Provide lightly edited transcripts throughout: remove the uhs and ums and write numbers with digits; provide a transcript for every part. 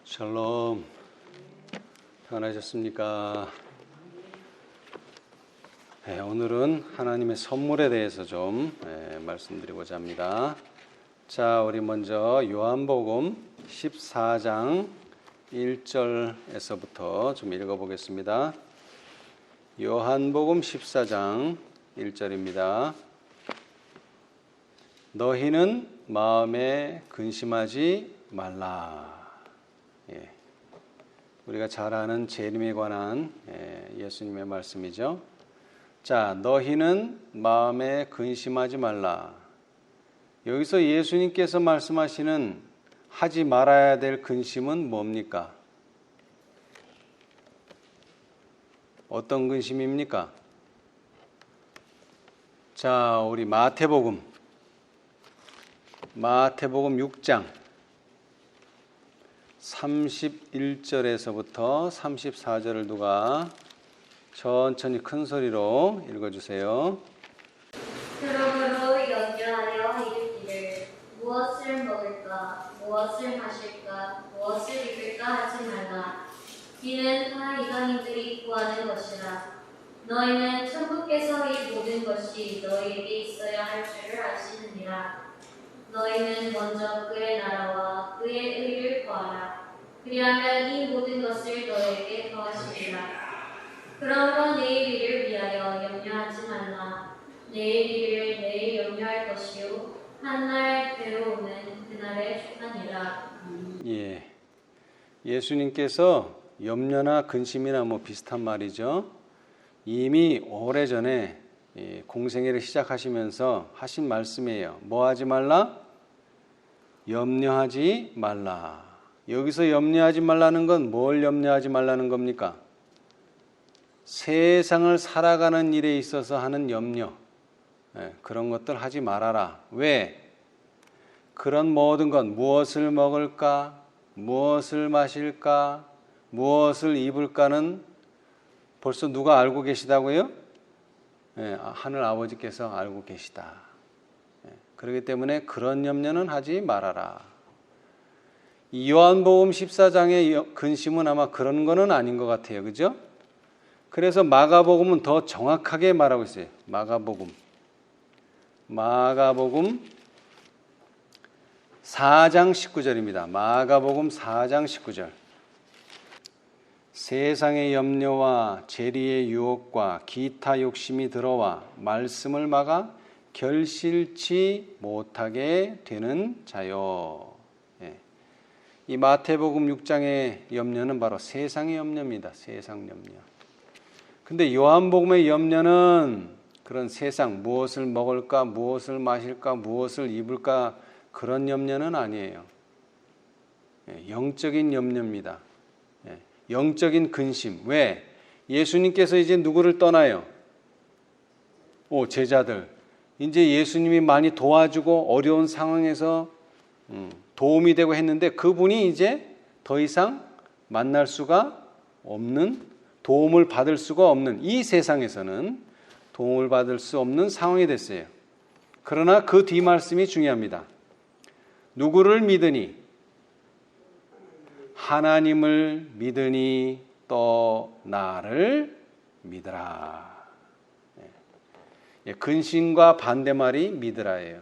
샬롬, 평안하셨습니까? 오늘은 하나님의 선물에 대해서 좀 말씀드리고자 합니다. 자, 우리 먼저 요한복음 14장 1절에서부터 좀 읽어보겠습니다. 요한복음 14장 1절입니다. 너희는 마음에 근심하지 말라. 우리가 잘 아는 재림에 관한 예수님의 말씀이죠. 자, 너희는 마음에 근심하지 말라. 여기서 예수님께서 말씀하시는 하지 말아야 될 근심은 뭡니까? 어떤 근심입니까? 자, 우리 마태복음 6장 31절에서부터 34절을 누가 천천히 큰 소리로 읽어주세요. 그러므로 염려하여 이르기를 무엇을 먹을까 무엇을 마실까 무엇을 입을까 하지 말라. 이는 다 이방인들이 구하는 것이라. 너희는 천부께서 이 모든 것이 너희에게 있어야 할 줄을 아시느니라. 너희는 먼저 그의 나라와 그의 의를 구하라. 그리하면 이 모든 것을 너희에게 더하시리라. 그러므로 내일 일을 위하여 염려하지 말라. 내일 일을 내일 염려할 것이요 한 날 괴로움은 그날에 족하니라. 예수님께서 염려나 근심이나 비슷한 말이죠. 이미 오래전에 공생애를 시작하시면서 하신 말씀이에요. 뭐 하지 말라? 염려하지 말라. 여기서 염려하지 말라는 건 뭘 염려하지 말라는 겁니까? 세상을 살아가는 일에 있어서 하는 염려, 그런 것들 하지 말아라. 왜? 그런 모든 것, 무엇을 먹을까, 무엇을 마실까, 무엇을 입을까는 벌써 누가 알고 계시다고요? 하늘 아버지께서 알고 계시다. 그렇기 때문에 그런 염려는 하지 말아라. 이 요한복음 14장의 근심은 아마 그런 거는 아닌 것 같아요. 그죠? 그래서 마가복음은 더 정확하게 말하고 있어요. 마가복음 4장 19절입니다. 마가복음 4장 19절. 세상의 염려와 재리의 유혹과 기타 욕심이 들어와 말씀을 막아 결실치 못하게 되는 자요. 이 마태복음 6장의 염려는 바로 세상의 염려입니다. 세상 염려. 근데 요한복음의 염려는 그런 세상, 무엇을 먹을까, 무엇을 마실까, 무엇을 입을까, 그런 염려는 아니에요. 영적인 염려입니다. 영적인 근심. 왜? 예수님께서 이제 누구를 떠나요? 제자들. 이제 예수님이 많이 도와주고 어려운 상황에서 도움이 되고 했는데 그분이 이제 더 이상 만날 수가 없는, 도움을 받을 수가 없는, 이 세상에서는 도움을 받을 수 없는 상황이 됐어요. 그러나 그 뒤 말씀이 중요합니다. 누구를 믿으니? 하나님을 믿으니 또 나를 믿으라. 근심과 반대말이 믿으라예요.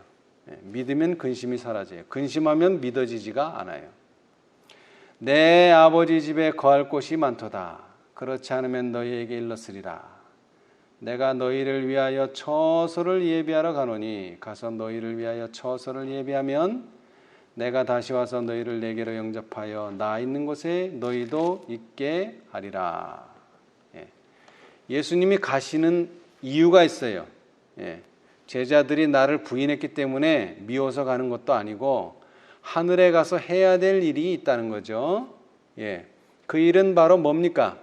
믿으면 근심이 사라져요. 근심하면 믿어지지가 않아요. 내 아버지 집에 거할 곳이 많도다. 그렇지 않으면 너희에게 일렀으리라. 내가 너희를 위하여 처소를 예비하러 가노니 가서 너희를 위하여 처소를 예비하면 내가 다시 와서 너희를 내게로 영접하여 나 있는 곳에 너희도 있게 하리라. 예수님이 가시는 이유가 있어요. 제자들이 나를 부인했기 때문에 미워서 가는 것도 아니고 하늘에 가서 해야 될 일이 있다는 거죠. 그 일은 바로 뭡니까?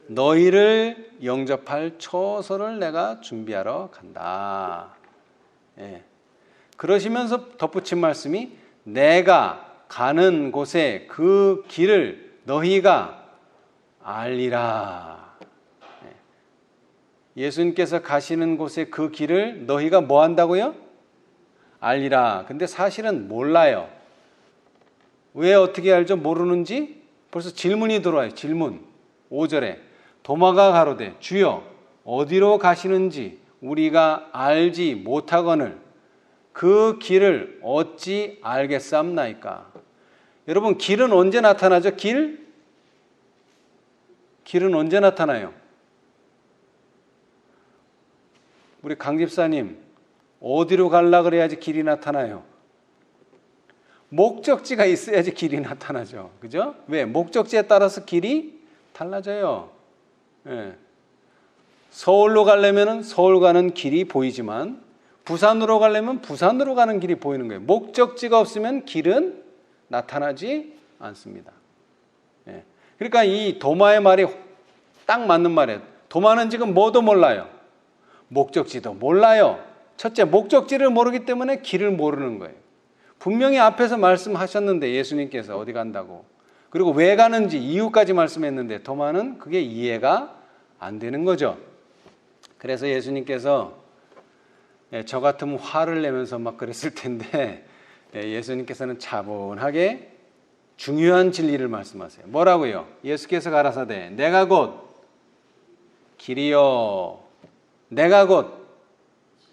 너희를 영접할 처소를 내가 준비하러 간다. 그러시면서 덧붙인 말씀이 내가 가는 곳에 그 길을 너희가 알리라. 예수님께서 가시는 곳에 그 길을 너희가 뭐 한다고요? 알리라. 근데 사실은 몰라요. 왜 어떻게 알죠? 모르는지 벌써 질문이 들어와요. 질문. 5절에 도마가 가로되 주여 어디로 가시는지 우리가 알지 못하거늘 그 길을 어찌 알겠사옵나이까. 여러분, 길은 언제 나타나죠? 길은 언제 나타나요? 우리 강 집사님, 어디로 가려고 그래야지 길이 나타나요? 목적지가 있어야지 길이 나타나죠. 그죠? 왜? 목적지에 따라서 길이 달라져요. 예. 서울로 가려면 서울 가는 길이 보이지만 부산으로 가려면 부산으로 가는 길이 보이는 거예요. 목적지가 없으면 길은 나타나지 않습니다. 예. 그러니까 이 도마의 말이 딱 맞는 말이에요. 도마는 지금 뭐도 몰라요. 목적지도 몰라요. 첫째, 목적지를 모르기 때문에 길을 모르는 거예요. 분명히 앞에서 말씀하셨는데 예수님께서 어디 간다고, 그리고 왜 가는지 이유까지 말씀했는데 도마는 그게 이해가 안 되는 거죠. 그래서 예수님께서 저 같으면 화를 내면서 막 그랬을 텐데 예수님께서는 차분하게 중요한 진리를 말씀하세요. 뭐라고요? 예수께서 가라사대 내가 곧 길이요 내가 곧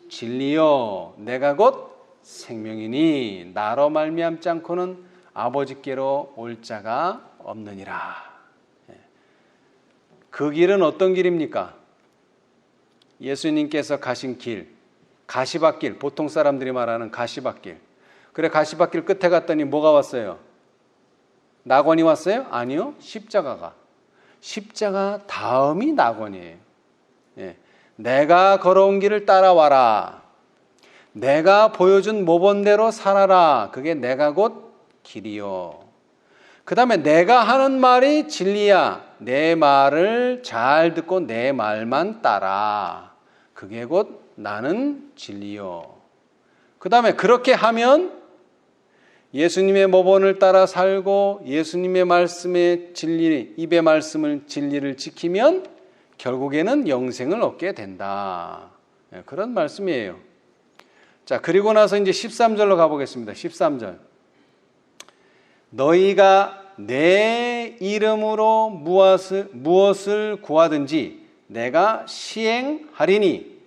진리요 내가 곧 생명이니 나로 말미암지 않고는 아버지께로 올 자가 없느니라. 그 길은 어떤 길입니까? 예수님께서 가신 길, 가시밭길, 보통 사람들이 말하는 가시밭길. 그래, 가시밭길 끝에 갔더니 뭐가 왔어요? 낙원이 왔어요? 아니요, 십자가가. 십자가 다음이 낙원이에요. 예. 내가 걸어온 길을 따라와라. 내가 보여준 모본대로 살아라. 그게 내가 곧 길이요. 그 다음에 내가 하는 말이 진리야. 내 말을 잘 듣고 내 말만 따라. 그게 곧 나는 진리요. 그 다음에 그렇게 하면 예수님의 모본을 따라 살고 예수님의 말씀의 진리, 입의 말씀을 진리를 지키면 결국에는 영생을 얻게 된다. 그런 말씀이에요. 자, 그리고 나서 이제 13절로 가보겠습니다. 13절. 너희가 내 이름으로 무엇을 구하든지 내가 시행하리니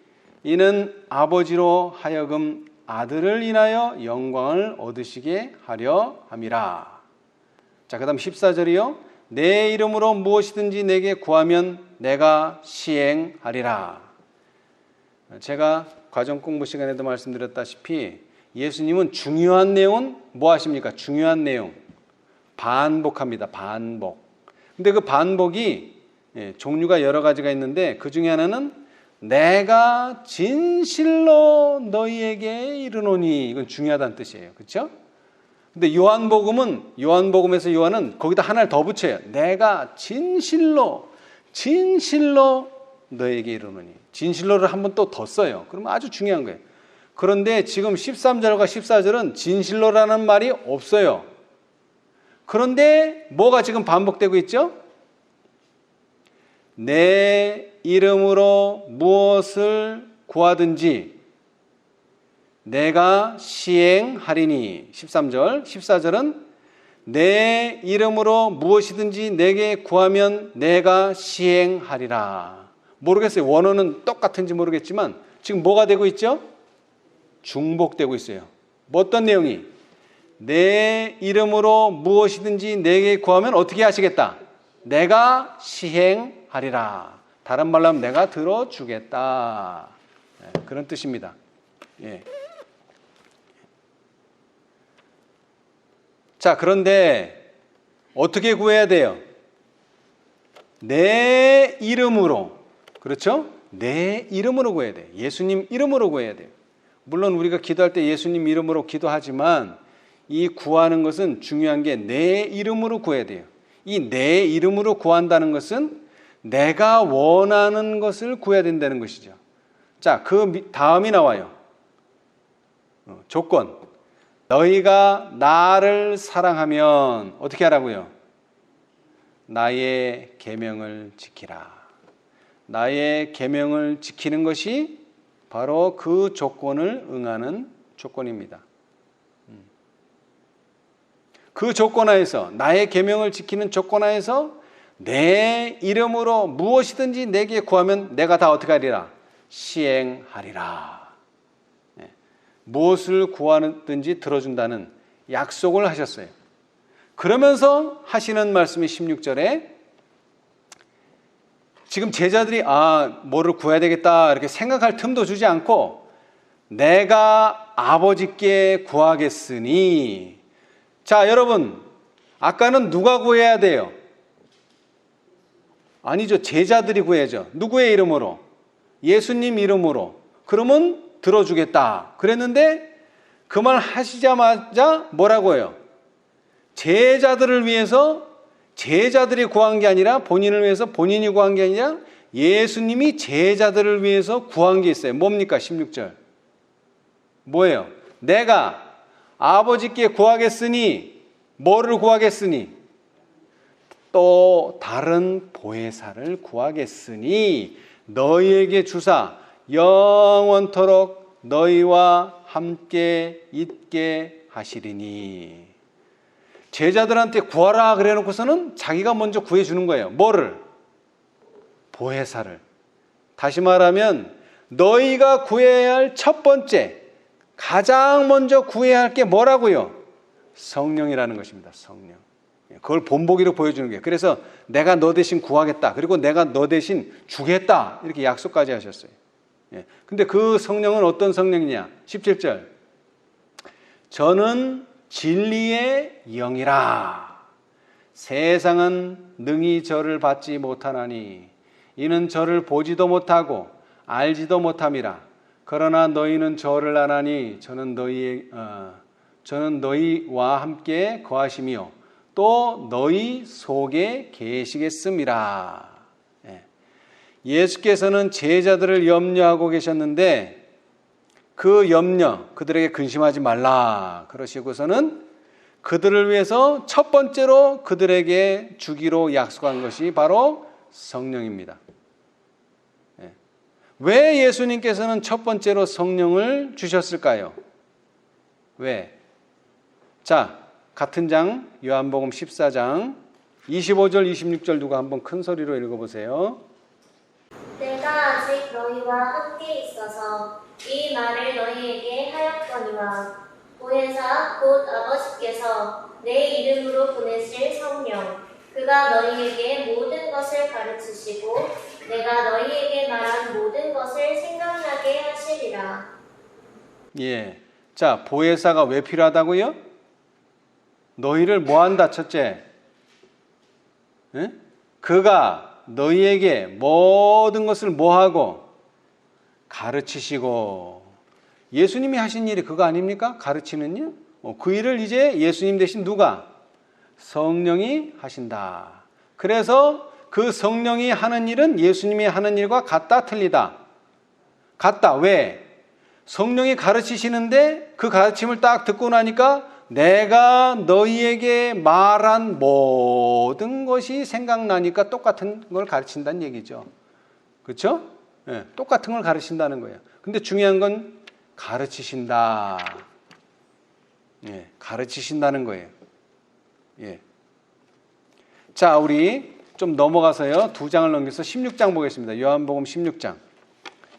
이는 아버지로 하여금 아들을 인하여 영광을 얻으시게 하려 함이라. 자, 그 다음 14절이요. 내 이름으로 무엇이든지 내게 구하면 내가 시행하리라. 제가 과정 공부 시간에도 말씀드렸다시피 예수님은 중요한 내용은 뭐 하십니까? 중요한 내용 반복합니다. 반복. 근데 그 반복이 종류가 여러 가지가 있는데 그 중에 하나는 내가 진실로 너희에게 이르노니, 이건 중요하다는 뜻이에요. 그렇죠? 근데 요한복음에서 요한은 거기다 하나를 더 붙여요. 내가 진실로 너에게 이르노니. 진실로를 한 번 또 더 써요. 그러면 아주 중요한 거예요. 그런데 지금 13절과 14절은 진실로라는 말이 없어요. 그런데 뭐가 지금 반복되고 있죠? 내 이름으로 무엇을 구하든지 내가 시행하리니. 13절, 14절은 내 이름으로 무엇이든지 내게 구하면 내가 시행하리라. 모르겠어요. 원어는 똑같은지 모르겠지만 지금 뭐가 되고 있죠? 중복되고 있어요. 뭐 어떤 내용이? 내 이름으로 무엇이든지 내게 구하면 어떻게 하시겠다? 내가 시행하리라. 다른 말로 하면 내가 들어주겠다. 그런 뜻입니다. 예. 자, 그런데 어떻게 구해야 돼요? 내 이름으로. 그렇죠? 내 이름으로 구해야 돼요. 예수님 이름으로 구해야 돼요. 물론 우리가 기도할 때 예수님 이름으로 기도하지만 이 구하는 것은 중요한 게 내 이름으로 구해야 돼요. 이 내 이름으로 구한다는 것은 내가 원하는 것을 구해야 된다는 것이죠. 자, 그 다음이 나와요. 조건. 너희가 나를 사랑하면 어떻게 하라고요? 나의 계명을 지키라. 나의 계명을 지키는 것이 바로 그 조건을 응하는 조건입니다. 그 조건하에서, 나의 계명을 지키는 조건하에서 내 이름으로 무엇이든지 내게 구하면 내가 다 어떻게 하리라? 시행하리라. 무엇을 구하든지 들어준다는 약속을 하셨어요. 그러면서 하시는 말씀이 16절에 지금 제자들이 뭐를 구해야 되겠다 이렇게 생각할 틈도 주지 않고 내가 아버지께 구하겠으니. 자, 여러분, 아까는 누가 구해야 돼요? 아니죠. 제자들이 구해야죠. 누구의 이름으로? 예수님 이름으로. 그러면 들어주겠다 그랬는데 그 말 하시자마자 뭐라고 해요? 제자들을 위해서 제자들이 구한 게 아니라 본인을 위해서 본인이 구한 게 아니라 예수님이 제자들을 위해서 구한 게 있어요. 뭡니까? 16절 뭐예요? 내가 아버지께 구하겠으니. 뭐를 구하겠으니? 또 다른 보혜사를 구하겠으니 너희에게 주사 영원토록 너희와 함께 있게 하시리니. 제자들한테 구하라 그래 놓고서는 자기가 먼저 구해주는 거예요. 뭐를? 보혜사를. 다시 말하면 너희가 구해야 할 첫 번째, 가장 먼저 구해야 할 게 뭐라고요? 성령이라는 것입니다. 성령. 그걸 본보기로 보여주는 거예요. 그래서 내가 너 대신 구하겠다. 그리고 내가 너 대신 주겠다. 이렇게 약속까지 하셨어요. 근데 그 성령은 어떤 성령이냐? 17절. 저는 진리의 영이라. 세상은 능히 저를 받지 못하나니 이는 저를 보지도 못하고 알지도 못함이라. 그러나 너희는 저를 아나니 저는 너희와 함께 거하시며 또 너희 속에 계시겠음이라. 예수께서는 제자들을 염려하고 계셨는데 그 염려, 그들에게 근심하지 말라 그러시고서는 그들을 위해서 첫 번째로 그들에게 주기로 약속한 것이 바로 성령입니다. 왜 예수님께서는 첫 번째로 성령을 주셨을까요? 왜? 자, 같은 장 요한복음 14장 25절 26절 누가 한번 큰 소리로 읽어보세요. 내가 아직 너희와 함께 있어서 이 말을 너희에게 하였거니와 보혜사 곧 아버지께서 내 이름으로 보내실 성령 그가 너희에게 모든 것을 가르치시고 내가 너희에게 말한 모든 것을 생각나게 하시리라. 예. 자, 보혜사가 왜 필요하다고요? 너희를 뭐한다? 첫째, 그가 너희에게 모든 것을 뭐하고? 가르치시고. 예수님이 하신 일이 그거 아닙니까? 가르치는 일? 그 일을 이제 예수님 대신 누가? 성령이 하신다. 그래서 그 성령이 하는 일은 예수님이 하는 일과 같다 틀리다? 같다. 왜? 성령이 가르치시는데 그 가르침을 딱 듣고 나니까 내가 너희에게 말한 모든 것이 생각나니까 똑같은 걸 가르친다는 얘기죠. 그렇죠? 네, 똑같은 걸 가르친다는 거예요. 근데 중요한 건 가르치신다. 예, 가르치신다는 거예요. 예. 자, 우리 좀 넘어가서요. 2장을 넘겨서 16장 보겠습니다. 요한복음 16장.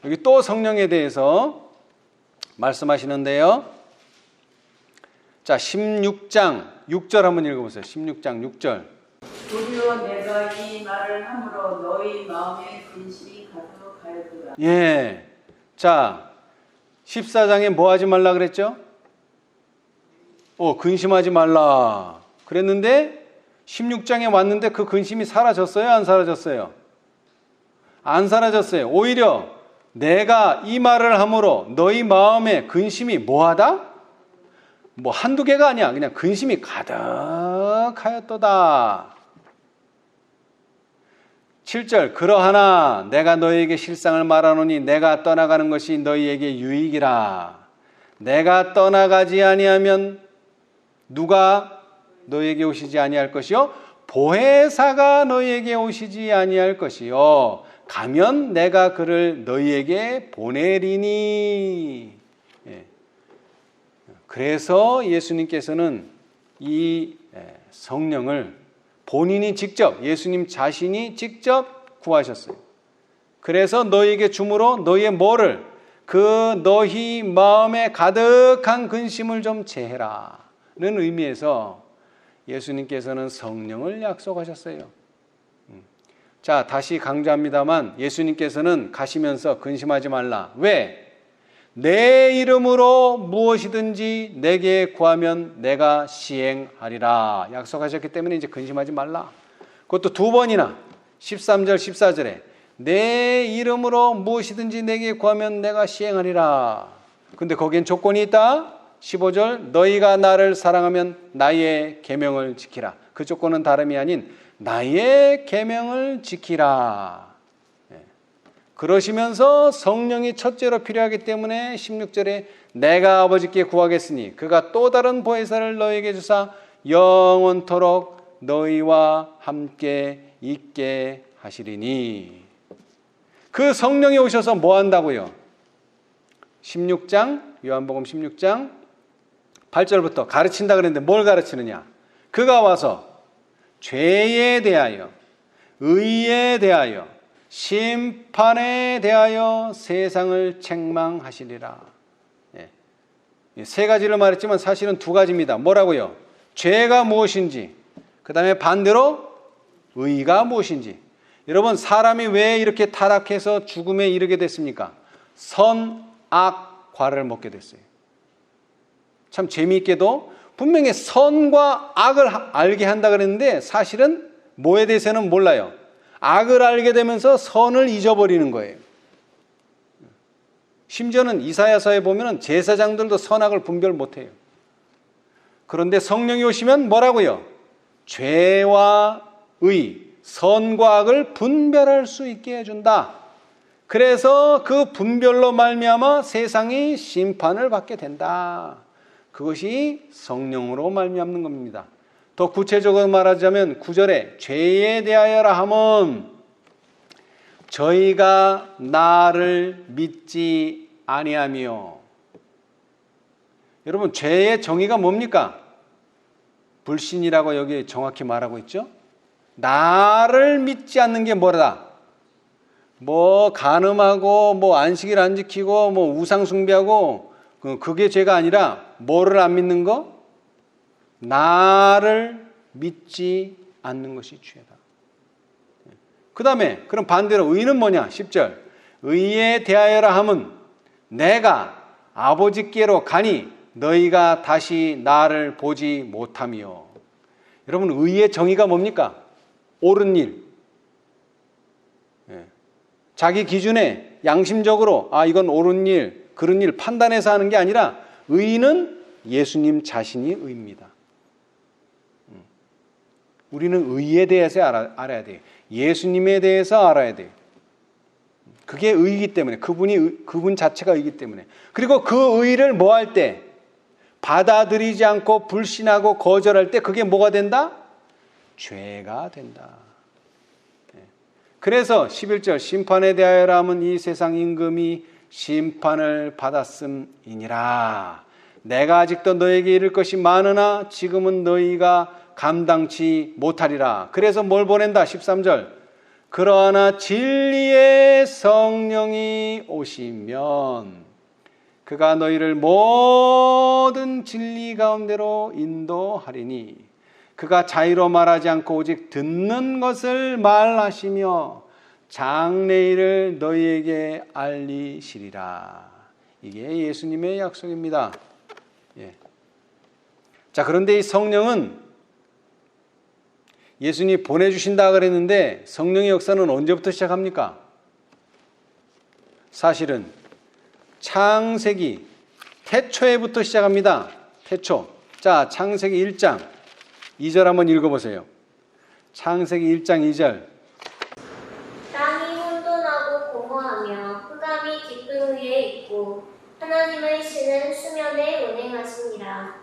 여기 또 성령에 대해서 말씀하시는데요. 자, 16장 6절 한번 읽어보세요. 16장 6절. 도리어 내가 이 말을 함으로 너희 마음에 근심이 가득하였도다. 예. 자, 14장에 뭐 하지 말라 그랬죠? 근심하지 말라 그랬는데 16장에 왔는데 그 근심이 사라졌어요? 안 사라졌어요? 안 사라졌어요. 오히려 내가 이 말을 함으로 너희 마음에 근심이 뭐하다? 뭐 한두 개가 아니야. 그냥 근심이 가득하였도다. 7절. 그러하나 내가 너희에게 실상을 말하노니 내가 떠나가는 것이 너희에게 유익이라. 내가 떠나가지 아니하면 누가 너희에게 오시지 아니할 것이요 보혜사가 너희에게 오시지 아니할 것이요 가면 내가 그를 너희에게 보내리니. 예. 그래서 예수님께서는 이 성령을 본인이 직접, 예수님 자신이 직접 구하셨어요. 그래서 너희에게 주므로 너희의 뭐를, 그 너희 마음에 가득한 근심을 좀 제해라 는 의미에서 예수님께서는 성령을 약속하셨어요. 자, 다시 강조합니다만 예수님께서는 가시면서 근심하지 말라. 왜? 내 이름으로 무엇이든지 내게 구하면 내가 시행하리라 약속하셨기 때문에 이제 근심하지 말라. 그것도 두 번이나 13절 14절에 내 이름으로 무엇이든지 내게 구하면 내가 시행하리라. 근데 거기엔 조건이 있다. 15절 너희가 나를 사랑하면 나의 계명을 지키라. 그 조건은 다름이 아닌 나의 계명을 지키라. 그러시면서 성령이 첫째로 필요하기 때문에 16절에 내가 아버지께 구하겠으니 그가 또 다른 보혜사를 너희에게 주사 영원토록 너희와 함께 있게 하시리니. 그 성령이 오셔서 뭐 한다고요? 16장 요한복음 16장 8절부터 가르친다 그랬는데 뭘 가르치느냐? 그가 와서 죄에 대하여, 의에 대하여, 심판에 대하여 세상을 책망하시리라. 세 가지를 말했지만 사실은 두 가지입니다. 뭐라고요? 죄가 무엇인지, 그 다음에 반대로 의가 무엇인지. 여러분, 사람이 왜 이렇게 타락해서 죽음에 이르게 됐습니까? 선악과를 먹게 됐어요. 참 재미있게도 분명히 선과 악을 알게 한다 그랬는데 사실은 뭐에 대해서는 몰라요. 악을 알게 되면서 선을 잊어버리는 거예요. 심지어는 이사야서에 보면 제사장들도 선악을 분별 못해요. 그런데 성령이 오시면 뭐라고요? 죄와 의, 선과 악을 분별할 수 있게 해준다. 그래서 그 분별로 말미암아 세상이 심판을 받게 된다. 그것이 성령으로 말미암는 겁니다. 더 구체적으로 말하자면 9절에 죄에 대하여라 함은 저희가 나를 믿지 아니하며. 여러분, 죄의 정의가 뭡니까? 불신이라고 여기 정확히 말하고 있죠. 나를 믿지 않는 게 뭐다? 뭐 간음하고 뭐 안식일 안 지키고 뭐 우상 숭배하고 그게 죄가 아니라 뭐를 안 믿는 거? 나를 믿지 않는 것이 죄다. 그 다음에 그럼 반대로 의는 뭐냐? 10절 의에 대하여라 함은 내가 아버지께로 가니 너희가 다시 나를 보지 못하며. 여러분, 의의 정의가 뭡니까? 옳은 일. 자기 기준에 양심적으로 이건 옳은 일, 그런 일 판단해서 하는 게 아니라 의는 예수님 자신이 의입니다. 우리는 의에 대해서 알아야 돼요. 예수님에 대해서 알아야 돼요. 그게 의이기 때문에, 그분 자체가 의이기 때문에. 그리고 그 의를 뭐 할 때? 받아들이지 않고 불신하고 거절할 때 그게 뭐가 된다? 죄가 된다. 그래서 11절 심판에 대하여라 함은 이 세상 임금이 심판을 받았음이니라. 내가 아직도 너에게 이를 것이 많으나 지금은 너희가 감당치 못하리라. 그래서 뭘 보낸다? 13절 그러나 진리의 성령이 오시면 그가 너희를 모든 진리 가운데로 인도하리니 그가 자의로 말하지 않고 오직 듣는 것을 말하시며 장래일을 너희에게 알리시리라. 이게 예수님의 약속입니다. 자, 그런데 이 성령은 예수님이 보내주신다 그랬는데 성령의 역사는 언제부터 시작합니까? 사실은 창세기 태초에부터 시작합니다. 태초. 자, 창세기 1장 2절 한번 읽어보세요. 창세기 1장 2절 땅이 혼돈하고 공허하며 흑암이 깊은 위에 있고 하나님의 신은 수면에 운행하시니라.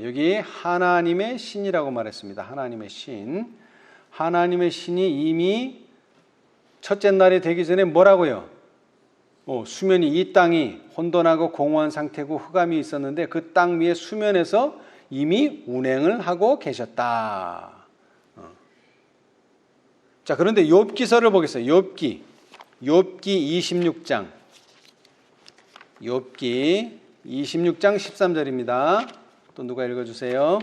여기 하나님의 신이라고 말했습니다. 하나님의 신. 하나님의 신이 이미 첫째 날이 되기 전에 뭐라고요? 수면이, 이 땅이 혼돈하고 공허한 상태고 흑암이 있었는데 그 땅 위에 수면에서 이미 운행을 하고 계셨다. 자, 그런데 욥기서를 보겠어요. 욥기 26장. 욥기 26장 13절입니다. 또 누가 읽어주세요.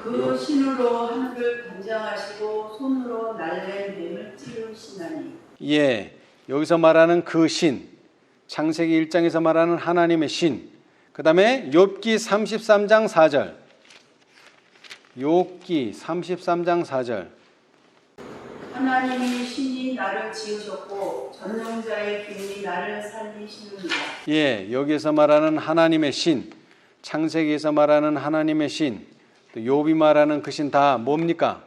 그 신으로 하늘을 단장하시고 손으로 날랜 뱀을 찌르시나니. 예, 여기서 말하는 그 신, 창세기 1장에서 말하는 하나님의 신. 그 다음에 욥기 33장 4절. 욥기 33장 4절. 하나님이 신이 나를 지으셨고 전능자의 기운이 나를 살리시느니라. 예, 여기에서 말하는 하나님의 신, 창세기에서 말하는 하나님의 신, 또 욥이 말하는 그 신 다 뭡니까?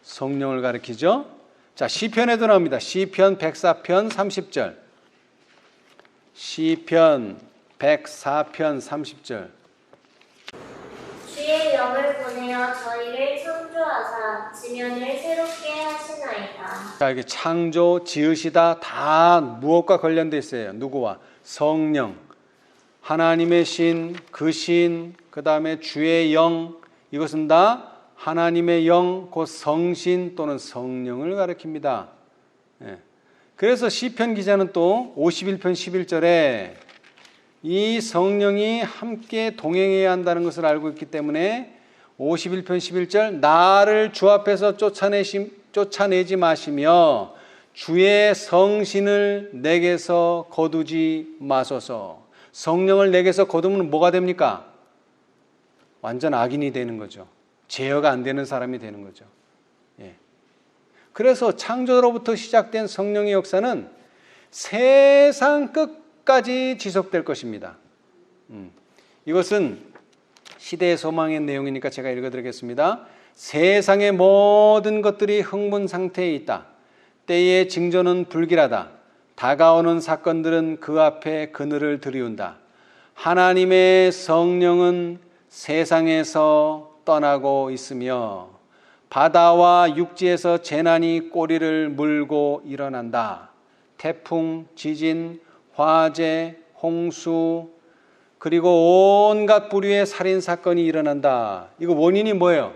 성령을 가리키죠. 자, 시편에도 나옵니다. 시편 104편 30절. 시편 104편 30절. 주의 영을 보내어 저희를 창조하사 지면을 새롭게 하시나이다. 자, 이게 창조, 지으시다 다 무엇과 관련되어 있어요? 누구와? 성령. 하나님의 신, 그 신, 그 다음에 주의 영, 이것은 다 하나님의 영, 곧 성신 또는 성령을 가리킵니다. 예. 그래서 시편 기자는 또 51편 11절에 이 성령이 함께 동행해야 한다는 것을 알고 있기 때문에 51편 11절 나를 주 앞에서 쫓아내지 마시며 주의 성신을 내게서 거두지 마소서. 성령을 내게서 거두면 뭐가 됩니까? 완전 악인이 되는 거죠. 제어가 안 되는 사람이 되는 거죠. 예. 그래서 창조로부터 시작된 성령의 역사는 세상 끝까지 지속될 것입니다. 이것은 시대의 소망의 내용이니까 제가 읽어드리겠습니다. 세상의 모든 것들이 흥분 상태에 있다. 때의 징조는 불길하다. 다가오는 사건들은 그 앞에 그늘을 들이운다. 하나님의 성령은 세상에서 떠나고 있으며 바다와 육지에서 재난이 꼬리를 물고 일어난다. 태풍, 지진, 화재, 홍수, 그리고 온갖 부류의 살인 사건이 일어난다. 이거 원인이 뭐예요?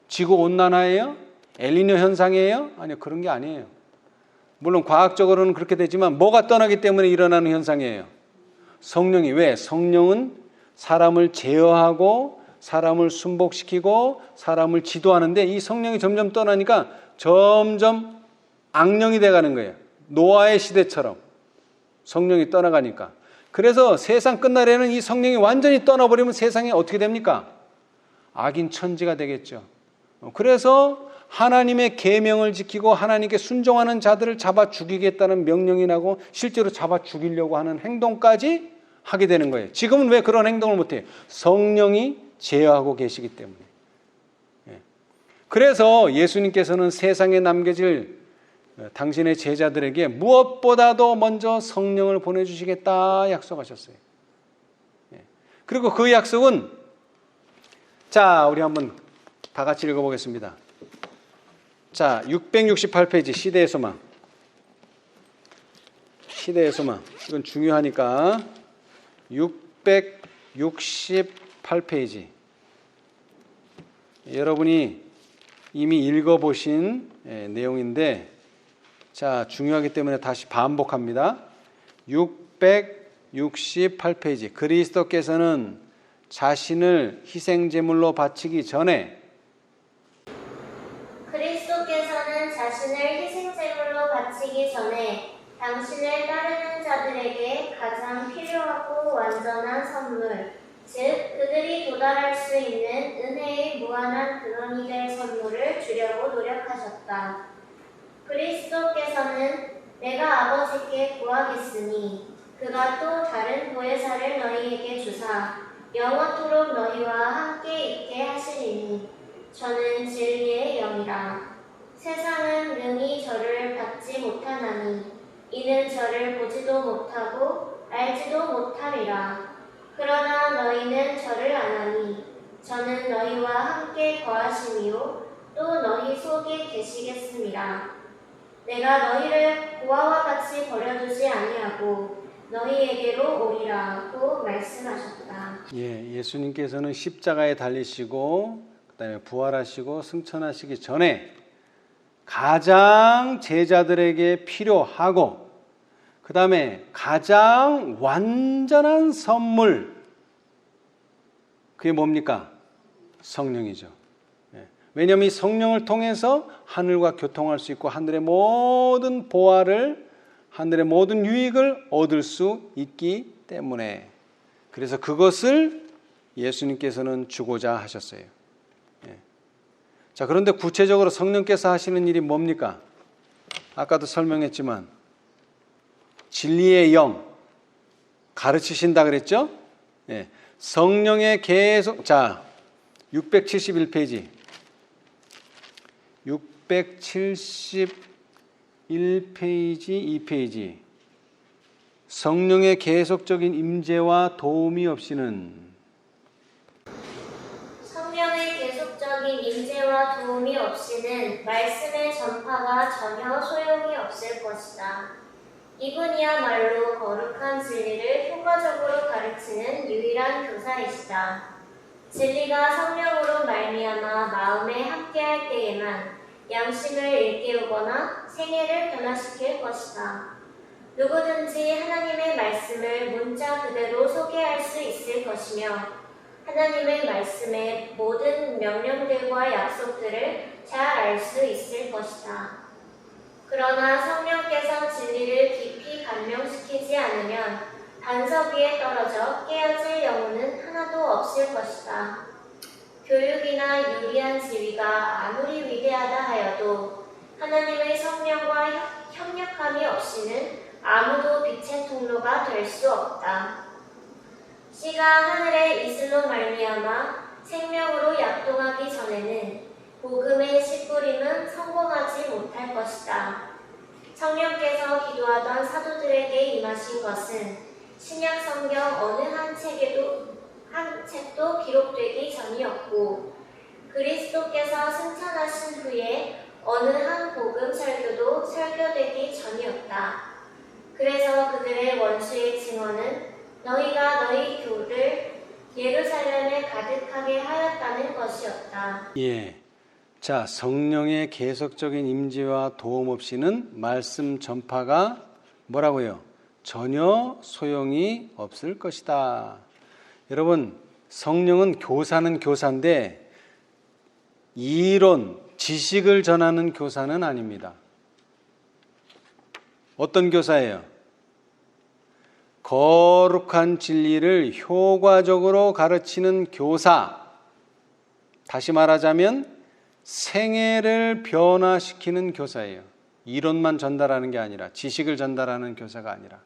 지구 온난화예요? 엘니뇨 현상이에요? 아니요, 그런 게 아니에요. 물론 과학적으로는 그렇게 되지만 뭐가 떠나기 때문에 일어나는 현상이에요? 성령이. 왜? 성령은 사람을 제어하고 사람을 순복시키고 사람을 지도하는데 이 성령이 점점 떠나니까 점점 악령이 돼가는 거예요. 노아의 시대처럼 성령이 떠나가니까. 그래서 세상 끝날에는 이 성령이 완전히 떠나버리면 세상이 어떻게 됩니까? 악인 천지가 되겠죠. 그래서 하나님의 계명을 지키고 하나님께 순종하는 자들을 잡아 죽이겠다는 명령이 나고 실제로 잡아 죽이려고 하는 행동까지 하게 되는 거예요. 지금은 왜 그런 행동을 못해요? 성령이 제어하고 계시기 때문에. 그래서 예수님께서는 세상에 남겨질 당신의 제자들에게 무엇보다도 먼저 성령을 보내주시겠다 약속하셨어요. 그리고 그 약속은, 자, 우리 한번 다 같이 읽어보겠습니다. 자, 668페이지 시대의 소망. 시대의 소망. 이건 중요하니까 668페이지. 여러분이 이미 읽어보신 내용인데, 자, 중요하기 때문에 다시 반복합니다. 668페이지. 그리스도께서는 자신을 희생제물로 바치기 전에 당신을 따르는 자들에게 가장 필요하고 완전한 선물, 즉 그들이 도달할 수 있는 은혜의 무한한 근원이 될 선물을 주려고 노력하셨다. 그리스도께서는 내가 아버지께 구하겠으니 그가 또 다른 보혜사를 너희에게 주사 영원토록 너희와 함께 있게 하시리니 저는 진리의 영이라. 세상은 능히 저를 받지 못하나니 이는 저를 보지도 못하고 알지도 못함이라. 그러나 너희는 저를 아나니 저는 너희와 함께 거하시며 또 너희 속에 계시겠습니다. 내가 너희를 고아와 같이 버려두지 아니하고 너희에게로 오리라고 말씀하셨다. 예수님께서는 십자가에 달리시고 그다음에 부활하시고 승천하시기 전에 가장 제자들에게 필요하고 그다음에 가장 완전한 선물, 그게 뭡니까? 성령이죠. 왜냐하면 이 성령을 통해서 하늘과 교통할 수 있고 하늘의 모든 보화를, 하늘의 모든 유익을 얻을 수 있기 때문에, 그래서 그것을 예수님께서는 주고자 하셨어요. 자, 그런데 구체적으로 성령께서 하시는 일이 뭡니까? 아까도 설명했지만 진리의 영 가르치신다 그랬죠? 성령의 계속, 자 671페이지 671페이지 2페이지 성령의 계속적인 임재와 도움이 없이는, 성령의 계속적인 임재와 도움이 없이는 말씀의 전파가 전혀 소용이 없을 것이다. 이분이야말로 거룩한 진리를 효과적으로 가르치는 유일한 교사이시다. 진리가 성령으로 말미암아 마음에 함께할 때에만 양심을 일깨우거나 생애를 변화시킬 것이다. 누구든지 하나님의 말씀을 문자 그대로 소개할 수 있을 것이며 하나님의 말씀의 모든 명령들과 약속들을 잘 알 수 있을 것이다. 그러나 성령께서 진리를 깊이 감명시키지 않으면 반석 위에 떨어져 깨어질 영혼은 하나도 없을 것이다. 교육이나 유리한 지위가 아무리 위대하다 하여도 하나님의 성령과 협력함이 없이는 아무도 빛의 통로가 될 수 없다. 씨가 하늘의 이슬로 말미암아 생명으로 약동하기 전에는 복음의 씨뿌림은 성공하지 못할 것이다. 성령께서 기도하던 사도들에게 임하신 것은 신약 성경 어느 한 책도 기록되기 전이었고 그리스도께서 승천하신 후에 어느 한 복음 설교도 설교되기 전이었다. 그래서 그들의 원수의 증언은 너희가 너희 교를 예루살렘에 가득하게 하였다는 것이었다. 자, 성령의 계속적인 임재와 도움 없이는 말씀 전파가 뭐라고요? 전혀 소용이 없을 것이다. 여러분, 성령은 교사는 교사인데 이론, 지식을 전하는 교사는 아닙니다. 어떤 교사예요? 거룩한 진리를 효과적으로 가르치는 교사. 다시 말하자면 생애를 변화시키는 교사예요. 이론만 전달하는 게 아니라, 지식을 전달하는 교사가 아니라.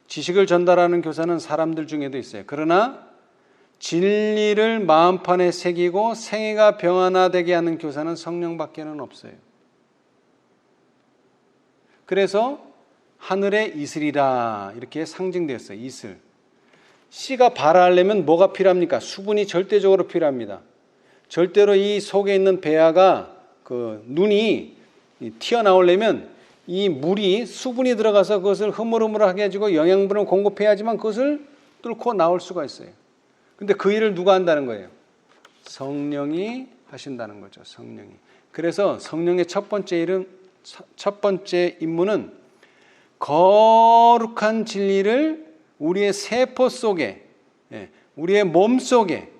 지식을 전달하는 교사는 사람들 중에도 있어요. 그러나 진리를 마음판에 새기고 생애가 변화되게 하는 교사는 성령밖에는 없어요. 그래서 하늘의 이슬이라 이렇게 상징되었어요. 이슬. 씨가 발하려면 뭐가 필요합니까? 수분이 절대적으로 필요합니다. 절대로 이 속에 있는 배아가 그 눈이 튀어나오려면 이 물이 수분이 들어가서 그것을 흐물흐물하게 해주고 영양분을 공급해야지만 그것을 뚫고 나올 수가 있어요. 근데 그 일을 누가 한다는 거예요? 성령이 하신다는 거죠. 성령이. 그래서 성령의 첫 번째 임무는 거룩한 진리를 우리의 세포 속에, 우리의 몸 속에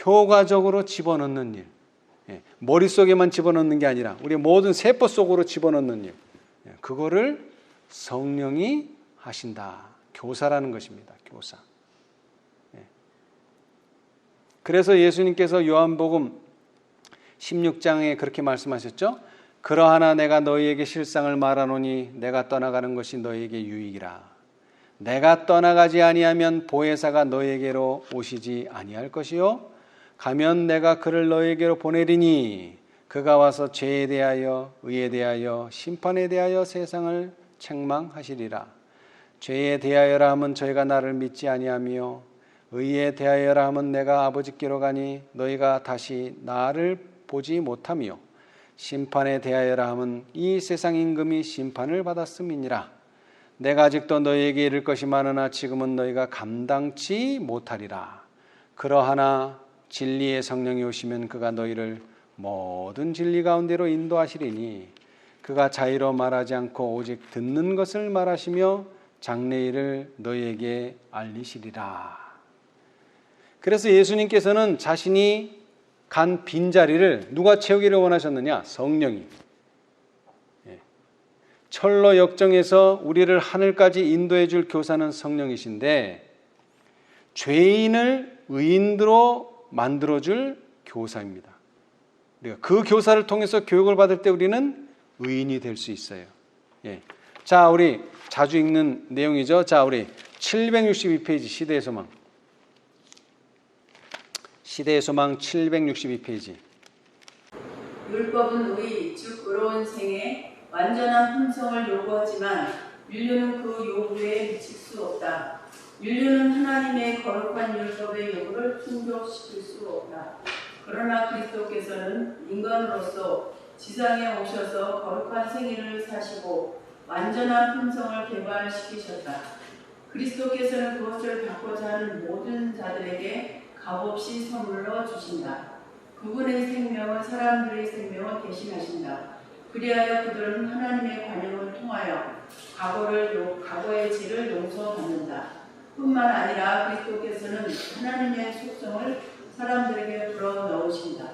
효과적으로 집어넣는 일. 머릿속에만 집어넣는 게 아니라 우리의 모든 세포 속으로 집어넣는 일. 그거를 성령이 하신다. 교사라는 것입니다. 교사. 그래서 예수님께서 요한복음 16장에 그렇게 말씀하셨죠. 그러하나 내가 너희에게 실상을 말하노니 내가 떠나가는 것이 너희에게 유익이라. 내가 떠나가지 아니하면 보혜사가 너희에게로 오시지 아니할 것이요 가면 내가 그를 너희에게로 보내리니 그가 와서 죄에 대하여 의에 대하여 심판에 대하여 세상을 책망하시리라. 죄에 대하여라 하면 저희가 나를 믿지 아니하며 의에 대하여라 하면 내가 아버지께로 가니 너희가 다시 나를 보지 못하며 심판에 대하여라 하면 이 세상 임금이 심판을 받았음이니라. 내가 아직도 너희에게 이를 것이 많으나 지금은 너희가 감당치 못하리라. 그러하나 진리의 성령이 오시면 그가 너희를 모든 진리 가운데로 인도하시리니 그가 자의로 말하지 않고 오직 듣는 것을 말하시며 장래일을 너희에게 알리시리라. 그래서 예수님께서는 자신이 간 빈자리를 누가 채우기를 원하셨느냐? 성령이. 철로 역정해서 우리를 하늘까지 인도해 줄 교사는 성령이신데 죄인을 의인으로 만들어 줄 교사입니다. 우리가 그 교사를 통해서 교육을 받을 때 우리는 의인이 될 수 있어요. 자, 우리 자주 읽는 내용이죠. 자, 우리 762페이지 시대의 소망. 시대의 소망 762페이지. 율법은 의, 즉 의로운 생에 완전한 품성을 요구하지만 인류는 그 요구에 미칠 수 없다. 인류는 하나님의 거룩한 율법의 요구를 충족시킬 수 없다. 그러나 그리스도께서는 인간으로서 지상에 오셔서 거룩한 생애를 사시고 완전한 품성을 개발시키셨다. 그리스도께서는 그것을 받고자 하는 모든 자들에게 값없이 선물로 주신다. 그분의 생명은 사람들의 생명을 대신하신다. 그리하여 그들은 하나님의 관용을 통하여 과거의 죄를 용서받는다. 뿐만 아니라 그리스도께서는 하나님의 속성을 사람들에게 불어넣으신다.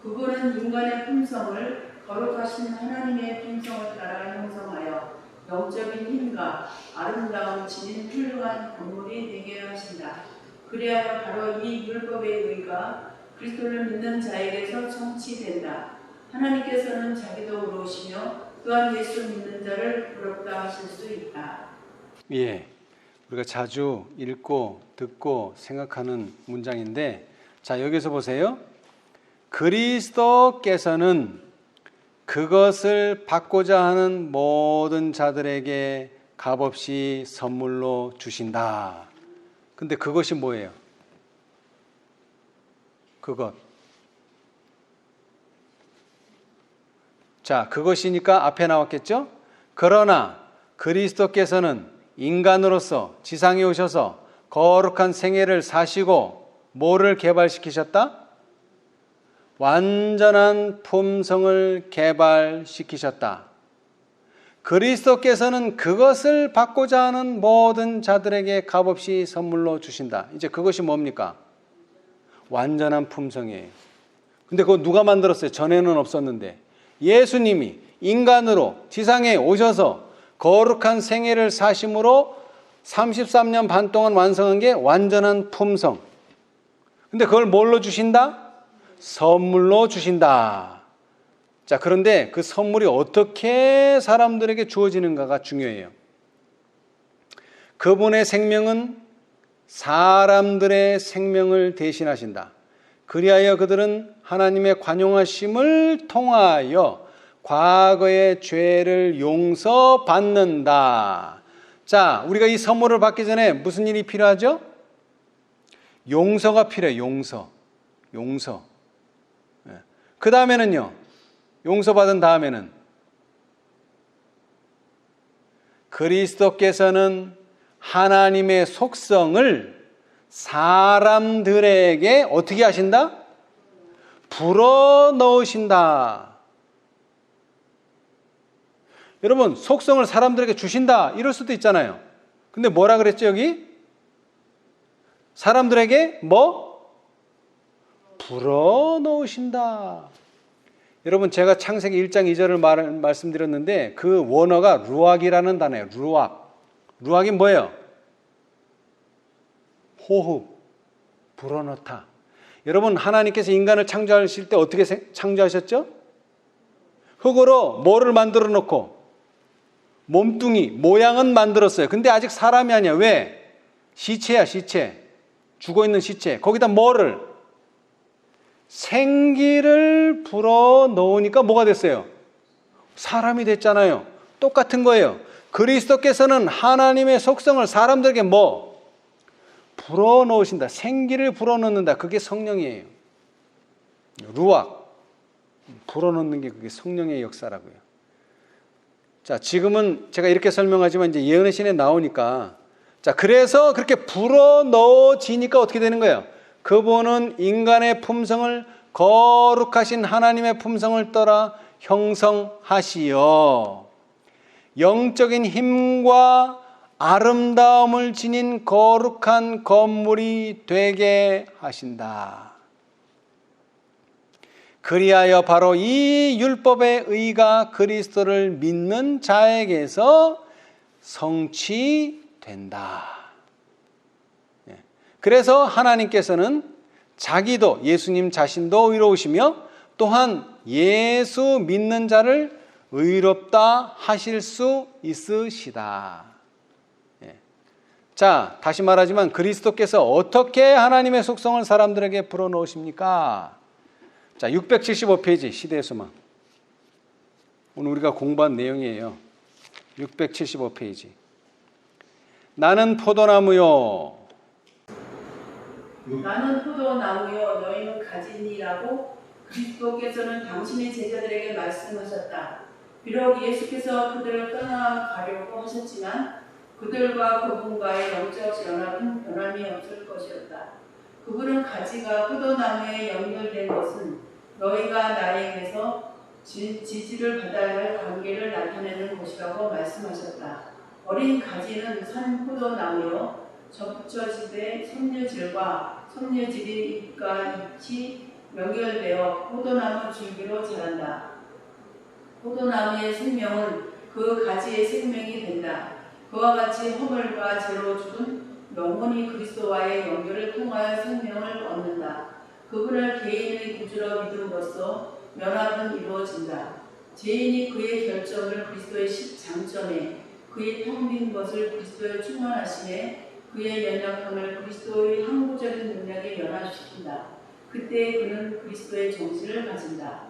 그분은 인간의 품성을 거룩하신 하나님의 품성을 따라 형성하여 영적인 힘과 아름다움 지닌 훌륭한 건물이 되게 하신다. 그리하여 바로 이 율법의 의가 그리스도를 믿는 자에게서 성취된다. 하나님께서는 자기도 의로우시며 또한 예수 믿는 자를 부럽다 하실 수 있다. 우리가 자주 읽고 듣고 생각하는 문장인데, 자, 여기서 보세요. 그리스도께서는 그것을 받고자 하는 모든 자들에게 값없이 선물로 주신다. 근데 그것이 뭐예요? 그것. 자, 그것이니까 앞에 나왔겠죠? 그러나 그리스도께서는 인간으로서 지상에 오셔서 거룩한 생애를 사시고 뭐를 개발시키셨다? 완전한 품성을 개발시키셨다. 그리스도께서는 그것을 받고자 하는 모든 자들에게 값없이 선물로 주신다. 이제 그것이 뭡니까? 완전한 품성이에요. 근데 그거 누가 만들었어요? 전에는 없었는데. 예수님이 인간으로 지상에 오셔서 거룩한 생애를 사심으로 33년 반 동안 완성한 게 완전한 품성. 근데 그걸 뭘로 주신다? 선물로 주신다. 자, 그런데 그 선물이 어떻게 사람들에게 주어지는가가 중요해요. 그분의 생명은 사람들의 생명을 대신하신다. 그리하여 그들은 하나님의 관용하심을 통하여 과거의 죄를 용서받는다. 자, 우리가 이 선물을 받기 전에 무슨 일이 필요하죠? 용서가 필요해요. 용서. 그 다음에는요, 용서받은 다음에는 그리스도께서는 하나님의 속성을 사람들에게 어떻게 하신다? 불어넣으신다. 여러분, 속성을 사람들에게 주신다 이럴 수도 있잖아요. 근데 뭐라 그랬죠 여기? 사람들에게 뭐? 불어넣으신다. 여러분, 제가 창세기 1장 2절을 말씀드렸는데 그 원어가 루악이라는 단어예요. 루악이 뭐예요? 호흡, 불어넣다. 여러분, 하나님께서 인간을 창조하실 때 어떻게 창조하셨죠? 흙으로 뭐를 만들어 놓고 몸뚱이, 모양은 만들었어요. 근데 아직 사람이 아니야. 왜? 시체야, 시체. 죽어있는 시체. 거기다 뭐를? 생기를 불어넣으니까 뭐가 됐어요? 사람이 됐잖아요. 똑같은 거예요. 그리스도께서는 하나님의 속성을 사람들에게 뭐? 불어넣으신다. 생기를 불어넣는다. 그게 성령이에요. 루악. 불어넣는 게 그게 성령의 역사라고요. 자, 지금은 제가 이렇게 설명하지만 이제 예언의 신에 나오니까, 자, 그래서 그렇게 불어 넣어지니까 어떻게 되는 거예요? 그분은 인간의 품성을 거룩하신 하나님의 품성을 따라 형성하시어 영적인 힘과 아름다움을 지닌 거룩한 건물이 되게 하신다. 그리하여 바로 이 율법의 의가 그리스도를 믿는 자에게서 성취된다. 그래서 하나님께서는 자기도, 예수님 자신도 의로우시며 또한 예수 믿는 자를 의롭다 하실 수 있으시다. 자, 다시 말하지만 그리스도께서 어떻게 하나님의 속성을 사람들에게 불어넣으십니까? 자, 675페이지 시대의 소망. 오늘 우리가 공부한 내용이에요. 675페이지. 나는 포도나무요. 나는 포도나무요 너희는 가지니라고 그리스도께서는 당신의 제자들에게 말씀하셨다. 비록 예수께서 그들을 떠나가려고 하셨지만 그들과 그분과의 영적 연합은 변함이 없을 것이었다. 그분은 가지가 포도나무에 연결된 것은 너희가 나에게서 지지를 받아야 할 관계를 나타내는 것이라고 말씀하셨다. 어린 가지는 산 포도나무요 접붙여지되 섬유질과 섬유질이 잎과 잎이 연결되어 포도나무 줄기로 자란다. 포도나무의 생명은 그 가지의 생명이 된다. 그와 같이 허물과 죄로 죽은 영혼이 그리스도와의 연결을 통하여 생명을 얻는다. 그분을 개인의 구주로 믿음으로써 연합은 이루어진다. 죄인이 그의 결정을 그리스도의 장점에, 그의 텅 빈 것을 그리스도의 충만하심에, 그의 연약함을 그리스도의 항구적인 능력에 연합시킨다. 그때 그는 그리스도의 정신을 가진다.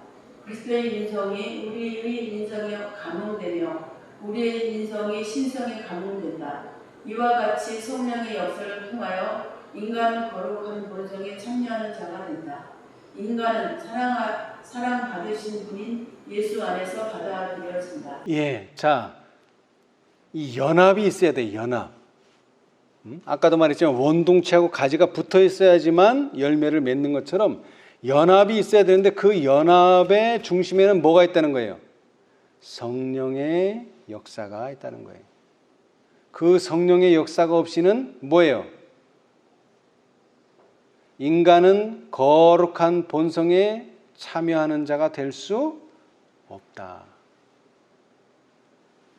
그리스도의 인성이 우리의 인성에 감흥되며 우리의 인성이 신성에 감흥된다. 이와 같이 성령의 역사를 통하여 인간은 거룩한 본성에 참여하는 자가 된다. 인간은 사랑받으신 분인 예수 안에서 받아들여진다. 예, 자, 이 연합이 있어야 돼, 연합. 아까도 말했지만 원동체하고 가지가 붙어 있어야지만 열매를 맺는 것처럼 연합이 있어야 되는데 그 연합의 중심에는 뭐가 있다는 거예요? 성령의 역사가 있다는 거예요. 그 성령의 역사가 없이는 뭐예요? 인간은 거룩한 본성에 참여하는 자가 될 수 없다.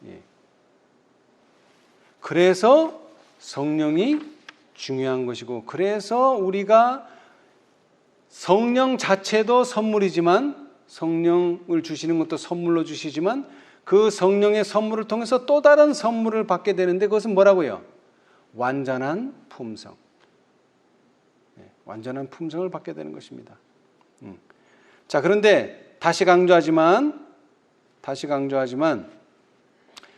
예. 그래서 성령이 중요한 것이고, 그래서 우리가 성령 자체도 선물이지만, 성령을 주시는 것도 선물로 주시지만 그 성령의 선물을 통해서 또 다른 선물을 받게 되는데 그것은 뭐라고요? 완전한 품성. 완전한 품성을 받게 되는 것입니다. 자, 그런데 다시 강조하지만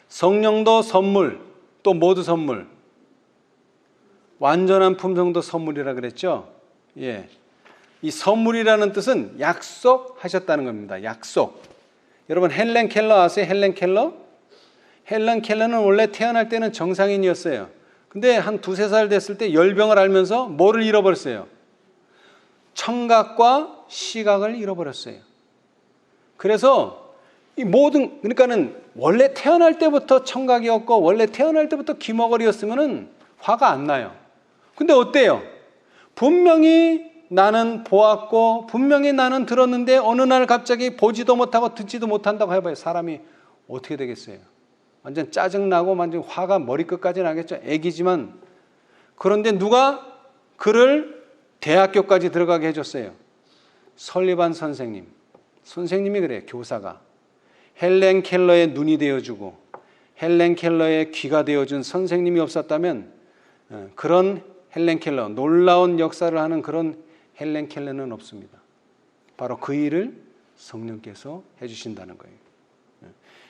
성령도 선물, 또 모두 선물. 완전한 품성도 선물이라 그랬죠? 예. 이 선물이라는 뜻은 약속하셨다는 겁니다. 약속. 여러분 헬렌 켈러 아세요? 헬렌 켈러? 헬렌 켈러는 원래 태어날 때는 정상인이었어요. 근데 한 2-3살 됐을 때 열병을 앓면서 뭐를 잃어버렸어요? 청각과 시각을 잃어버렸어요. 그래서 이 모든, 그러니까는 원래 태어날 때부터 청각이었고 원래 태어날 때부터 귀머거리였으면은 화가 안 나요. 근데 어때요? 분명히 나는 보았고 분명히 나는 들었는데 어느 날 갑자기 보지도 못하고 듣지도 못한다고 해봐요. 사람이 어떻게 되겠어요? 완전 짜증나고 완전 화가 머리끝까지 나겠죠. 애기지만. 그런데 누가 그를 대학교까지 들어가게 해줬어요? 설리반 선생님. 선생님이 그래요. 교사가. 헬렌 켈러의 눈이 되어주고 헬렌 켈러의 귀가 되어준 선생님이 없었다면 그런 헬렌 켈러, 놀라운 역사를 하는 그런 헬렌 켈러는 없습니다. 바로 그 일을 성령께서 해주신다는 거예요.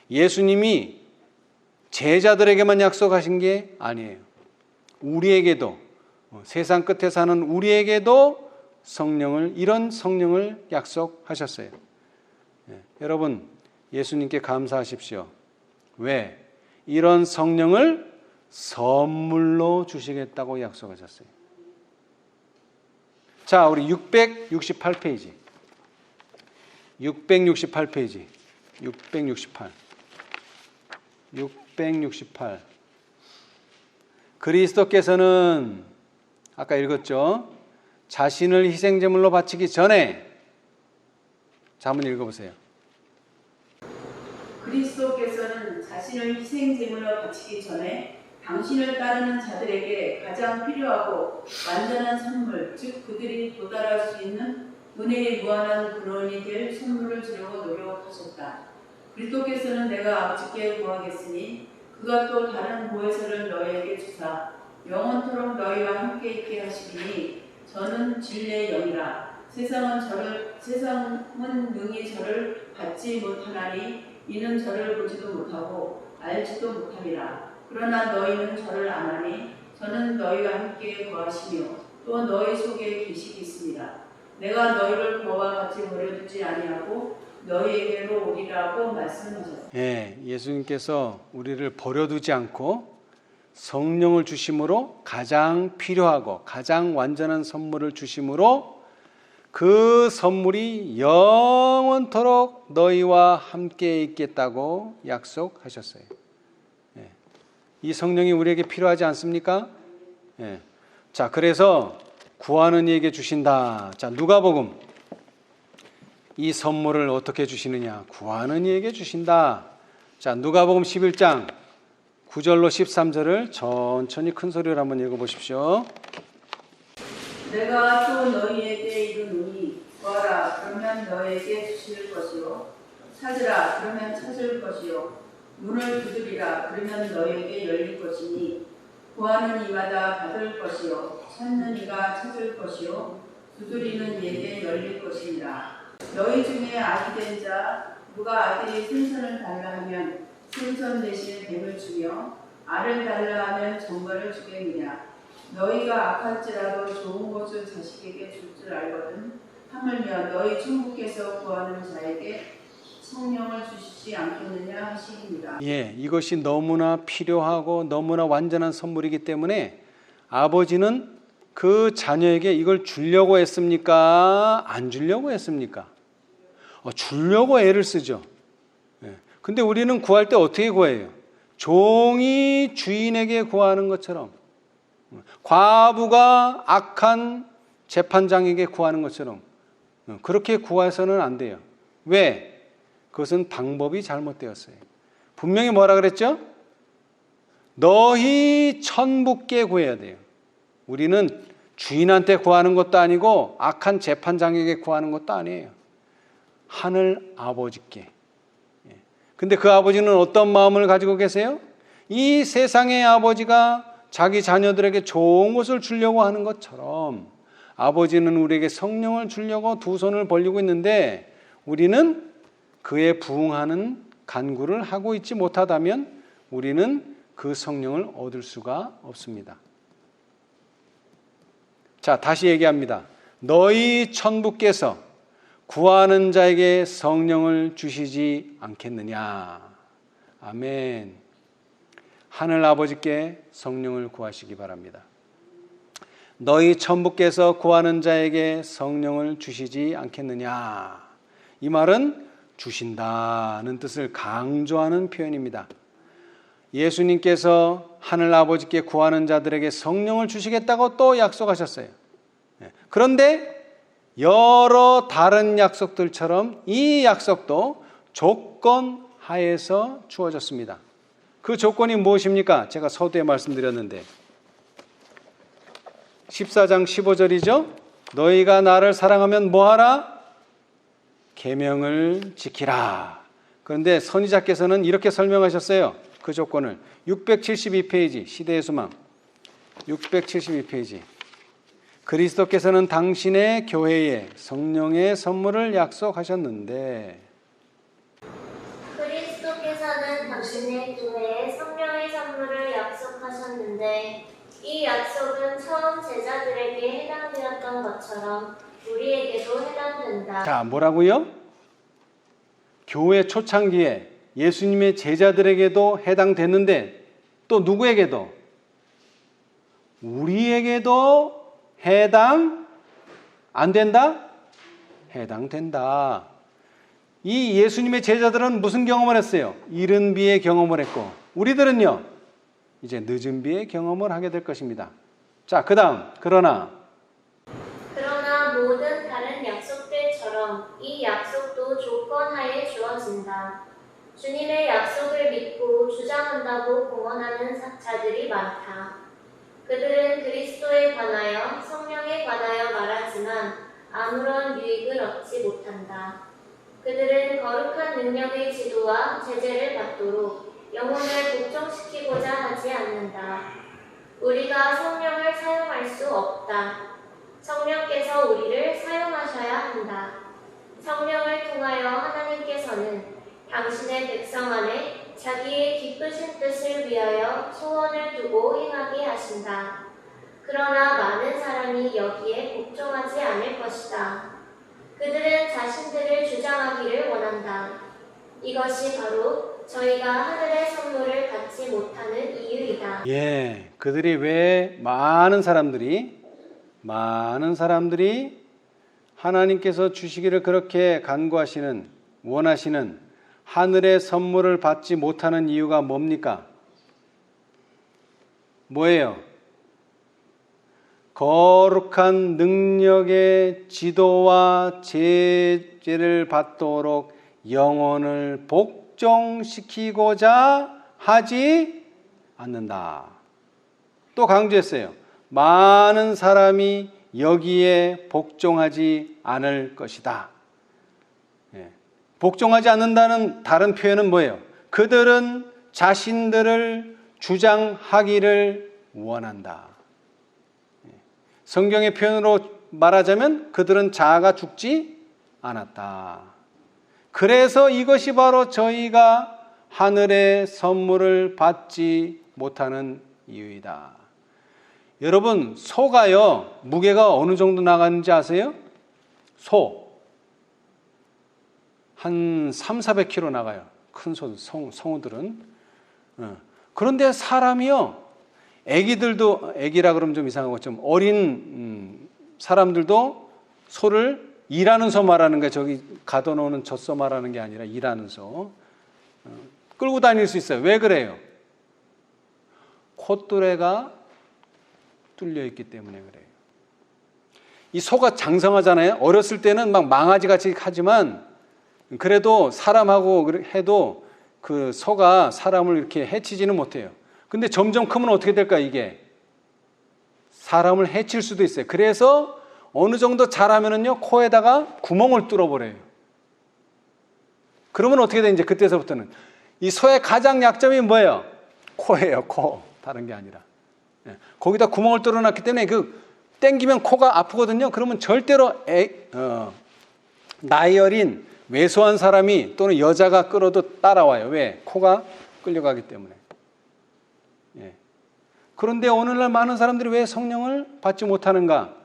예수님이 제자들에게만 약속하신 게 아니에요. 우리에게도, 세상 끝에 사는 우리에게도 이런 성령을 약속하셨어요. 여러분, 예수님께 감사하십시오. 왜? 이런 성령을 선물로 주시겠다고 약속하셨어요. 자, 우리 668페이지. 668페이지. 668. 그리스도께서는 아까 읽었죠? 자신을 희생제물로 바치기 전에, 자, 한번 읽어보세요. 그리스도께서는 자신을 희생제물로 바치기 전에 당신을 따르는 자들에게 가장 필요하고 완전한 선물, 즉 그들이 도달할 수 있는 은혜의 무한한 근원이 될 선물을 주려고 노력하셨다. 그리스도께서는 내가 아버지께 구하겠으니 그가 또 다른 보혜사를 너희에게 주사 영원토록 너희와 함께 있게 하시리니 저는 진리의 영이라. 세상은 능히 저를 받지 못하나니 이는 저를 보지도 못하고 알지도 못하리라. 그러나 너희는 저를 아나니 저는 너희와 함께 거하시며 또 너희 속에 계시겠습니다. 내가 너희를 그와 같이 버려두지 아니하고 너희에게로 오리라고 말씀하셨습니다. 예, 예수님께서 우리를 버려두지 않고 성령을 주심으로 가장 필요하고 가장 완전한 선물을 주심으로 그 선물이 영원토록 너희와 함께 있겠다고 약속하셨어요. 예. 이 성령이 우리에게 필요하지 않습니까? 예. 자, 그래서 구하는 이에게 주신다. 자, 누가복음 이 선물을 어떻게 주시느냐? 구하는 이에게 주신다. 자, 누가복음 11장 9절로 13절을 천천히 큰 소리로 한번 읽어보십시오. 내가 또 너희에게 이르노니 구하라 그러면 너희에게 주실 것이요 찾으라 그러면 찾을 것이요 문을 두드리라 그러면 너희에게 열릴 것이니 구하는 이마다 받을 것이요 찾는 이가 찾을 것이요 두드리는 이에게 열릴 것이니라. 너희 중에 아기 된 자 누가 아들이 생선을 달라 하면 생선 대신 뱀을 주며 알을 달라 하면 정갈을 주겠느냐. 너희가 악할지라도 좋은 것을 자식에게 줄 줄 알거든. 하물며 너희 천국에서 구하는 자에게 성령을 주시지 않겠느냐 하시니라. 예, 이것이 너무나 필요하고 너무나 완전한 선물이기 때문에 아버지는 그 자녀에게 이걸 주려고 했습니까? 안 주려고 했습니까? 주려고 애를 쓰죠. 예. 근데 우리는 구할 때 어떻게 구해요? 종이 주인에게 구하는 것처럼, 과부가 악한 재판장에게 구하는 것처럼 그렇게 구해서는 안 돼요. 왜? 그것은 방법이 잘못되었어요. 분명히 뭐라 그랬죠? 너희 천부께 구해야 돼요. 우리는 주인한테 구하는 것도 아니고 악한 재판장에게 구하는 것도 아니에요. 하늘 아버지께. 근데 그 아버지는 어떤 마음을 가지고 계세요? 이 세상의 아버지가 자기 자녀들에게 좋은 것을 주려고 하는 것처럼 아버지는 우리에게 성령을 주려고 두 손을 벌리고 있는데 우리는 그에 부응하는 간구를 하고 있지 못하다면 우리는 그 성령을 얻을 수가 없습니다. 자, 다시 얘기합니다. 너희 천부께서 구하는 자에게 성령을 주시지 않겠느냐. 아멘. 하늘 아버지께 성령을 구하시기 바랍니다. 너희 천부께서 구하는 자에게 성령을 주시지 않겠느냐. 이 말은 주신다는 뜻을 강조하는 표현입니다. 예수님께서 하늘 아버지께 구하는 자들에게 성령을 주시겠다고 또 약속하셨어요. 그런데 여러 다른 약속들처럼 이 약속도 조건 하에서 주어졌습니다. 그 조건이 무엇입니까? 제가 서두에 말씀드렸는데 14장 15절이죠. 너희가 나를 사랑하면 뭐하라? 계명을 지키라. 그런데 선지자께서는 이렇게 설명하셨어요. 그 조건을 672페이지 시대의 소망 672페이지 그리스도께서는 당신의 교회에 성령의 선물을 약속하셨는데 그리스도께서는 당신의 교회에 성령의 선물을 약속하셨는데 이 약속은 처음 제자들에게 해당되었던 것처럼 우리에게도 해당된다. 자, 뭐라고요? 교회 초창기에 예수님의 제자들에게도 해당됐는데 또 누구에게도? 우리에게도 해당 안 된다? 해당된다. 이 예수님의 제자들은 무슨 경험을 했어요? 이른 비의 경험을 했고 우리들은요 이제 늦은 비의 경험을 하게 될 것입니다. 자, 그 다음 그러나 모든 다른 약속들처럼 이 약속도 조건하에 주어진다. 주님의 약속을 믿고 주장한다고 공언하는 자들이 많다. 그들은 그리스도에 관하여 성령에 관하여 말하지만 아무런 유익을 얻지 못한다. 그들은 거룩한 능력의 지도와 제재를 받도록 영혼을 복종시키고자 하지 않는다. 우리가 성령을 사용할 수 없다. 성령께서 우리를 사용하셔야 한다. 성령을 통하여 하나님께서는 당신의 백성 안에 자기의 기쁘신 뜻을 위하여 소원을 두고 행하게 하신다. 그러나 많은 사람이 여기에 복종하지 않을 것이다. 그들은 자신들을 주장하기를 원한다. 이것이 바로 저희가 하늘의 선물을 받지 못하는 이유이다. 예, 그들이 왜 많은 사람들이 하나님께서 주시기를 그렇게 간구하시는 원하시는 하늘의 선물을 받지 못하는 이유가 뭡니까? 뭐예요? 거룩한 능력의 지도와 제재를 받도록 영혼을 복종시키고자 하지 않는다. 또 강조했어요. 많은 사람이 여기에 복종하지 않을 것이다. 복종하지 않는다는 다른 표현은 뭐예요? 그들은 자신들을 주장하기를 원한다. 성경의 표현으로 말하자면 그들은 자아가 죽지 않았다. 그래서 이것이 바로 저희가 하늘의 선물을 받지 못하는 이유이다. 여러분, 소가요, 무게가 어느 정도 나가는지 아세요? 소. 한 300-400kg 나가요. 큰 소, 성우들은. 그런데 사람이요, 애기들도, 애기라 그러면 좀 이상하고 좀 어린 사람들도 소를 일하는 소 말하는 거예요. 저기 가둬놓는 젖소 말하는 게 아니라 일하는 소. 끌고 다닐 수 있어요. 왜 그래요? 콧뚜레가 뚫려 있기 때문에 그래요. 이 소가 장성하잖아요. 어렸을 때는 막 망아지 같이 하지만 그래도 사람하고 해도 그 소가 사람을 이렇게 해치지는 못해요. 근데 점점 크면 어떻게 될까 이게? 사람을 해칠 수도 있어요. 그래서 어느 정도 자라면은요 코에다가 구멍을 뚫어버려요. 그러면 어떻게 돼? 이제 그때서부터는 이 소의 가장 약점이 뭐예요? 코예요. 코. 다른 게 아니라. 거기다 구멍을 뚫어놨기 때문에 그 땡기면 코가 아프거든요. 그러면 절대로 나이 어린 왜소한 사람이 또는 여자가 끌어도 따라와요. 왜? 코가 끌려가기 때문에. 그런데 오늘날 많은 사람들이 왜 성령을 받지 못하는가?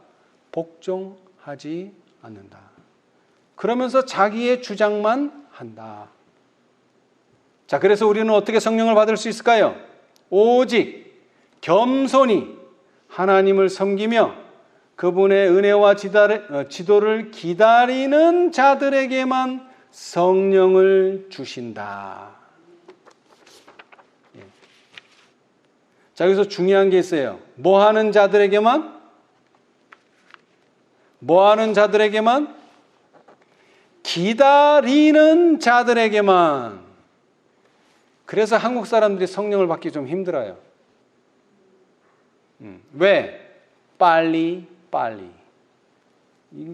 복종하지 않는다. 그러면서 자기의 주장만 한다. 자, 그래서 우리는 어떻게 성령을 받을 수 있을까요? 오직 겸손히 하나님을 섬기며 그분의 은혜와 지도를 기다리는 자들에게만 성령을 주신다. 자, 여기서 중요한 게 있어요. 뭐 하는 자들에게만? 기다리는 자들에게만. 그래서 한국 사람들이 성령을 받기 좀 힘들어요. 왜? 빨리.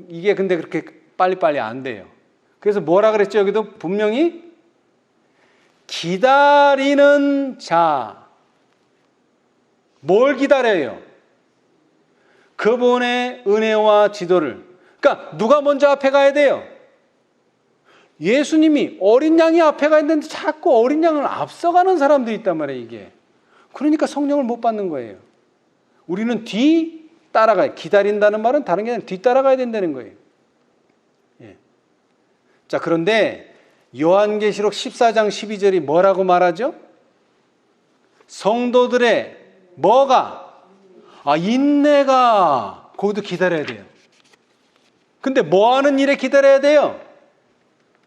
이게 근데 그렇게 빨리 안 돼요. 그래서 뭐라 그랬죠? 여기도 분명히 기다리는 자. 뭘 기다려요? 그분의 은혜와 지도를. 그러니까 누가 먼저 앞에 가야 돼요? 예수님이 어린 양이 앞에 가야 되는데 자꾸 어린 양을 앞서가는 사람들이 있단 말이에요, 이게. 그러니까 성령을 못 받는 거예요. 우리는 뒤 따라가요. 기다린다는 말은 다른 게 아니라 뒤 따라가야 된다는 거예요. 자, 그런데 요한계시록 14장 12절이 뭐라고 말하죠? 성도들의 뭐가? 인내가. 거기도 기다려야 돼요. 근데 뭐 하는 일에 기다려야 돼요?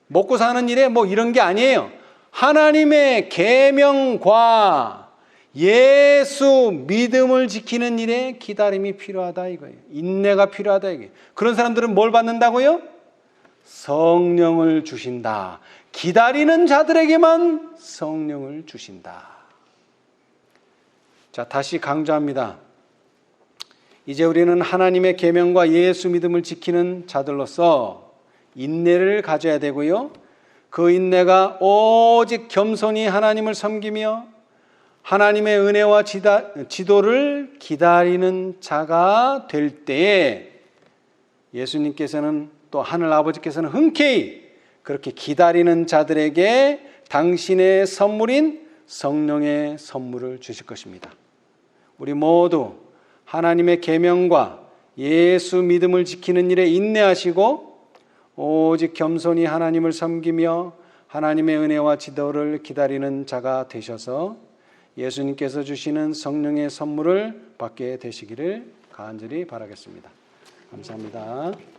먹고 사는 일에 뭐 이런 게 아니에요. 하나님의 계명과 예수 믿음을 지키는 일에 기다림이 필요하다 이거예요. 인내가 필요하다 이거예요. 그런 사람들은 뭘 받는다고요? 성령을 주신다. 기다리는 자들에게만 성령을 주신다. 자, 다시 강조합니다. 이제 우리는 하나님의 계명과 예수 믿음을 지키는 자들로서 인내를 가져야 되고요. 그 인내가 오직 겸손히 하나님을 섬기며 하나님의 은혜와 지도를 기다리는 자가 될 때에 예수님께서는 또 하늘 아버지께서는 흔쾌히 그렇게 기다리는 자들에게 당신의 선물인 성령의 선물을 주실 것입니다. 우리 모두 하나님의 계명과 예수 믿음을 지키는 일에 인내하시고 오직 겸손히 하나님을 섬기며 하나님의 은혜와 지도를 기다리는 자가 되셔서 예수님께서 주시는 성령의 선물을 받게 되시기를 간절히 바라겠습니다. 감사합니다.